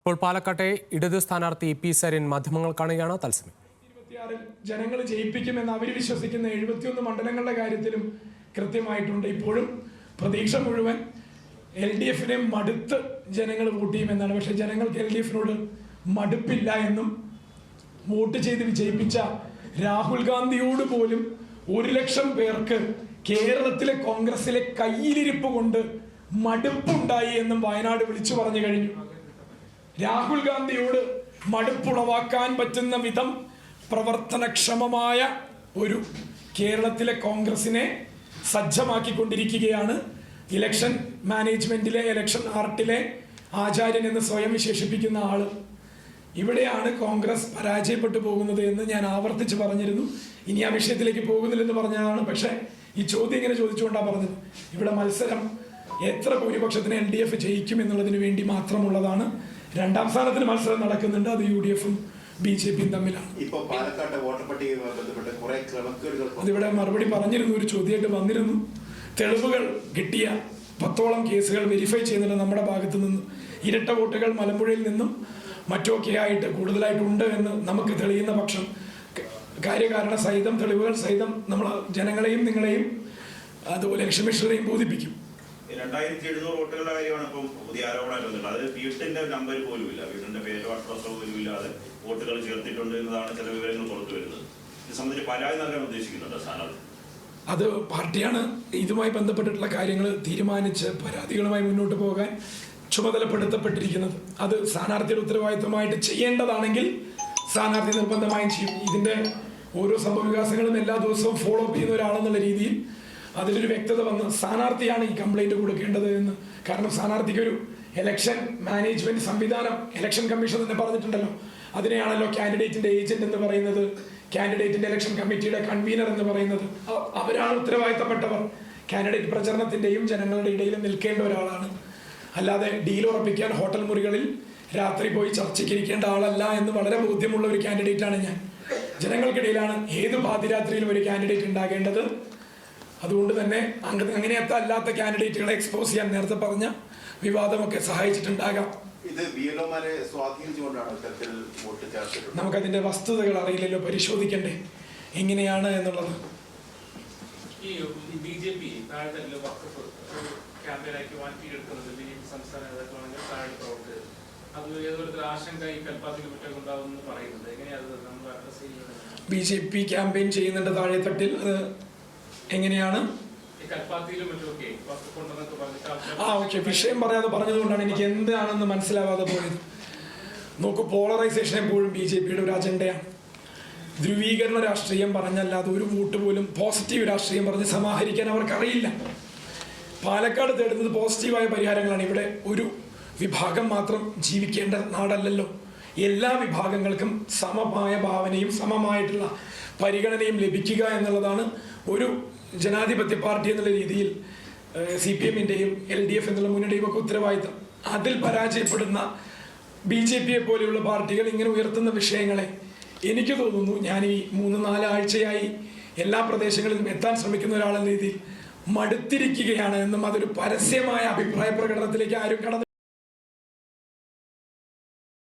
ഇപ്പോൾ പാലക്കാട്ടെ ഇടത് സ്ഥാനാർത്ഥി പി സരിൻ മാധ്യമങ്ങൾ കാണുകയാണ് തത്സമയം. ജനങ്ങൾ ജയിപ്പിക്കുമെന്ന് അവർ വിശ്വസിക്കുന്ന 71 മണ്ഡലങ്ങളുടെ കാര്യത്തിലും കൃത്യമായിട്ടുണ്ട്. ഇപ്പോഴും പ്രതീക്ഷ മുഴുവൻ LDF-നെ മടുത്ത് ജനങ്ങൾ വോട്ട് ചെയ്യുമെന്നാണ്. പക്ഷെ ജനങ്ങൾക്ക് LDF-നോട് മടുപ്പില്ല എന്നും വോട്ട് ചെയ്ത് വിജയിപ്പിച്ച രാഹുൽ ഗാന്ധിയോട് പോലും 1 ലക്ഷം പേർക്ക് കേരളത്തിലെ കോൺഗ്രസിലെ കയ്യിലിരിപ്പ് കൊണ്ട് മടുപ്പുണ്ടായി എന്നും വയനാട് വിളിച്ചു പറഞ്ഞു കഴിഞ്ഞു. രാഹുൽ ഗാന്ധിയോട് മടുപ്പുളവാക്കാൻ പറ്റുന്ന വിധം പ്രവർത്തനക്ഷമമായ ഒരു കേരളത്തിലെ കോൺഗ്രസിനെ സജ്ജമാക്കിക്കൊണ്ടിരിക്കുകയാണ് ഇലക്ഷൻ മാനേജ്മെന്റിലെ, ഇലക്ഷൻ ആർട്ടിലെ ആചാര്യൻ എന്ന് സ്വയം വിശേഷിപ്പിക്കുന്ന ആള്. ഇവിടെയാണ് കോൺഗ്രസ് പരാജയപ്പെട്ടു പോകുന്നത് എന്ന് ഞാൻ ആവർത്തിച്ച് പറഞ്ഞിരുന്നു. ഇനി ആ വിഷയത്തിലേക്ക് പോകുന്നില്ലെന്ന് പറഞ്ഞതാണ്. പക്ഷേ ഈ ചോദ്യം ഇങ്ങനെ ചോദിച്ചുകൊണ്ടാണ് പറഞ്ഞത്. ഇവിടെ മത്സരം എത്ര ഭൂരിപക്ഷത്തിന് LDF ജയിക്കും എന്നുള്ളതിന് വേണ്ടി മാത്രമുള്ളതാണ്. 2ാം സ്ഥാനത്തിന് മത്സരം നടക്കുന്നുണ്ട്. അത് UDF-ഉം BJP-യും തമ്മിലാണ്. അതിവിടെ മറുപടി പറഞ്ഞിരുന്നു, ഒരു ചോദ്യമായിട്ട് വന്നിരുന്നു. തെളിവുകൾ കിട്ടിയ 10ഓളം കേസുകൾ വെരിഫൈ ചെയ്യുന്നുണ്ട് നമ്മുടെ ഭാഗത്തു നിന്നും. ഇരട്ട വോട്ടുകൾ മലമ്പുഴയിൽ നിന്നും മറ്റൊക്കെ ആയിട്ട് കൂടുതലായിട്ടുണ്ട് എന്ന് നമുക്ക് തെളിയുന്ന പക്ഷം കാര്യകാരണ സഹിതം, തെളിവുകൾ സഹിതം നമ്മൾ ജനങ്ങളെയും നിങ്ങളെയും അതുപോലെ കമ്മീഷണറെയും ബോധിപ്പിക്കും. 2700 വോട്ടുകളുടെ കാര്യമാണ് ഇപ്പം പുതിയ ആരോപണമായിട്ട് വന്നിട്ടുള്ളത്. അത് വീട്ടിന്റെ നമ്പർ പോലും ഇല്ല, വീടിന്റെ പേരോ അഡ്രസ്സോ പോലും ഇല്ലാതെ വോട്ടുകൾ ചേർത്തിട്ടുണ്ട് എന്നതാണ് ചില വിവരങ്ങൾ പുറത്തു വരുന്നത്. ഇത് സംബന്ധിച്ച് പരാതി നൽകാൻ ഉദ്ദേശിക്കുന്നുണ്ട് സ്ഥാനാർത്ഥി. അത് പാർട്ടിയാണ് ഇതുമായി ബന്ധപ്പെട്ടിട്ടുള്ള കാര്യങ്ങൾ തീരുമാനിച്ച് പരാതികളുമായി മുന്നോട്ട് പോകാൻ ചുമതലപ്പെടുത്തപ്പെട്ടിരിക്കുന്നത്. അത് സ്ഥാനാർത്ഥിയുടെ ഉത്തരവാദിത്തമായിട്ട് ചെയ്യേണ്ടതാണെങ്കിൽ സ്ഥാനാർത്ഥി നിർബന്ധമായും ചെയ്യും. ഇതിന്റെ ഓരോ സംഭവവികാസങ്ങളും എല്ലാ ദിവസവും ഫോളോ അപ്പ് ചെയ്യുന്ന ഒരാളെന്നുള്ള രീതിയിൽ അതിലൊരു വ്യക്തത വന്ന് സ്ഥാനാർത്ഥിയാണ് ഈ കംപ്ലൈന്റ് കൊടുക്കേണ്ടത് എന്ന്. കാരണം സ്ഥാനാർത്ഥിക്ക് ഒരു ഇലക്ഷൻ മാനേജ്മെന്റ് സംവിധാനം ഇലക്ഷൻ കമ്മീഷൻ തന്നെ പറഞ്ഞിട്ടുണ്ടല്ലോ. അതിനെയാണല്ലോ കാൻഡിഡേറ്റിന്റെ ഏജന്റ് എന്ന് പറയുന്നത്, കാൻഡിഡേറ്റിന്റെ ഇലക്ഷൻ കമ്മിറ്റിയുടെ കൺവീനർ എന്ന് പറയുന്നത്. അവരാണ് ഉത്തരവാദിത്തപ്പെട്ടവർ. കാൻഡിഡേറ്റ് പ്രചരണത്തിന്റെയും ജനങ്ങളുടെ ഇടയിലും നിൽക്കേണ്ട ഒരാളാണ്. അല്ലാതെ ഡീൽ ഉറപ്പിക്കാൻ ഹോട്ടൽ മുറികളിൽ രാത്രി പോയി ചർച്ചയ്ക്കിരിക്കേണ്ട ആളല്ല എന്ന് വളരെ ബോധ്യമുള്ള ഒരു കാൻഡിഡേറ്റാണ് ഞാൻ. ജനങ്ങൾക്കിടയിലാണ് ഏത് പാതിരാത്രിയിലും ഒരു കാൻഡിഡേറ്റ് ഉണ്ടാകേണ്ടത്. അതുകൊണ്ട് തന്നെ അങ്ങനെയത്തെ അല്ലാത്ത കാൻഡിഡേറ്റുകളെ എക്സ്പോസ് ചെയ്യാൻ നേരത്തെ പറഞ്ഞ വിവാദമൊക്കെ സഹായിച്ചിട്ടുണ്ടാകാം. നമുക്കതിന്റെ വസ്തുതകൾ അറിയില്ലല്ലോ, പരിശോധിക്കണ്ടേ എങ്ങനെയാണ് എന്നുള്ളത്. BJP ക്യാമ്പയിൻ ചെയ്യുന്നുണ്ട് താഴെത്തട്ടിൽ. അത് എങ്ങനെയാണ്? ഓക്കെ, വിഷയം പറയാതെ പറഞ്ഞതുകൊണ്ടാണ് എനിക്ക് എന്താണെന്ന് മനസ്സിലാവാതെ പോയത്. നോക്കൂ, പോളറൈസേഷൻ എപ്പോഴും BJP-യുടെ ഒരു അജണ്ടയാണ്. ധ്രുവീകരണ രാഷ്ട്രീയം പറഞ്ഞല്ലാതെ ഒരു വോട്ട് പോലും പോസിറ്റീവ് രാഷ്ട്രീയം പറഞ്ഞ് സമാഹരിക്കാൻ അവർക്കറിയില്ല. പാലക്കാട് തേടുന്നത് പോസിറ്റീവായ പരിഹാരങ്ങളാണ്. ഇവിടെ ഒരു വിഭാഗം മാത്രം ജീവിക്കേണ്ട നാടല്ലല്ലോ. എല്ലാ വിഭാഗങ്ങൾക്കും സമമായ ഭാവനയും സമമായിട്ടുള്ള പരിഗണനയും ലഭിക്കുക എന്നുള്ളതാണ് ഒരു ജനാധിപത്യ പാർട്ടി എന്നുള്ള രീതിയിൽ CPM-ന്റെയും LDF എന്നുള്ള മുന്നണിയും ഒക്കെ ഉത്തരവാദിത്തം. അതിൽ പരാജയപ്പെടുന്ന BJP-യെ പോലെയുള്ള പാർട്ടികൾ ഇങ്ങനെ ഉയർത്തുന്ന വിഷയങ്ങളെ എനിക്ക് തോന്നുന്നു, ഞാൻ ഈ 3-4 ആഴ്ചയായി എല്ലാ പ്രദേശങ്ങളിലും എത്താൻ ശ്രമിക്കുന്ന ഒരാളെന്ന രീതിയിൽ മടുത്തിരിക്കുകയാണ് എന്നും അതൊരു പരസ്യമായ അഭിപ്രായ പ്രകടനത്തിലേക്ക് ആരും കടന്നു